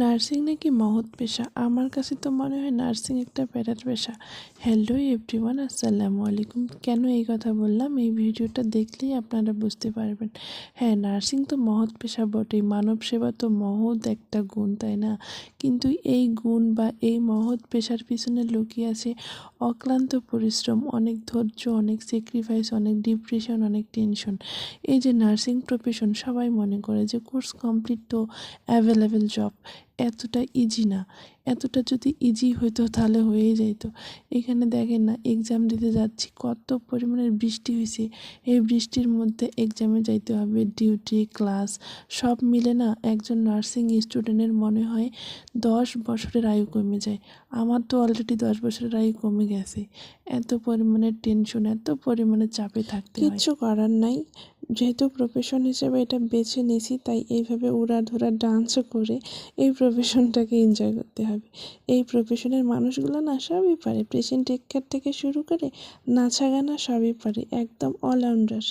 Nursing নাকি মহৎ পেশা। আমার কাছে তো মনে হয় নার্সিং একটা প্যারার পেশা। হ্যালো এভরিওয়ান, আসসালামু আলাইকুম। কেন এই কথা বললাম, এই ভিডিওটা দেখলেই আপনারা বুঝতে পারবেন। হ্যাঁ, নার্সিং তো মহৎ পেশা বটেই, মানব সেবা তো মহৎ একটা গুণ, তাই না? কিন্তু এই গুণ বা এই মহৎ পেশার পিছনে লুকিয়ে আছে অক্লান্ত পরিশ্রম, অনেক ধৈর্য, অনেক স্যাক্রিফাইস, অনেক ডিপ্রেশন, অনেক টেনশন। এই যে নার্সিং প্রফেশন, সবাই মনে করে যে কোর্স কমপ্লিট তো অ্যাভেলেবেল জব, এতটা ইজি না। এতটা যদি ইজি হইতো তাহলে হয়েই যাইতো। এখানে দেখেন না, এক্সাম দিতে যাচ্ছি, কত পরিমাণের বৃষ্টি হয়েছে। এই বৃষ্টির মধ্যে এক্সামে যাইতে হবে, ডিউটি, ক্লাস সব মিলে না একজন নার্সিং স্টুডেন্টের মনে হয় 10 বছরের আয়ু কমে যায়। আমার তো অলরেডি 10 বছরের আয়ু কমে গেছে। এত পরিমাণে টেনশন, এত পরিমাণে চাপে থাকতে হয়। কিচ্ছু করার নাই, যেহেতু প্রফেশন হিসেবে এটা বেছে নিয়েছি, তাই এইভাবে উড়াধুরা ডান্স করে এই প্রফেশনটাকে এনজয় করতে হবে। এই প্রফেশনের মানুষগুলো না সবই পারে, পেশেন্ট টেক কেয়ার থেকে শুরু করে নাচা গানা সবই পারে, একদম অলরাউন্ডার।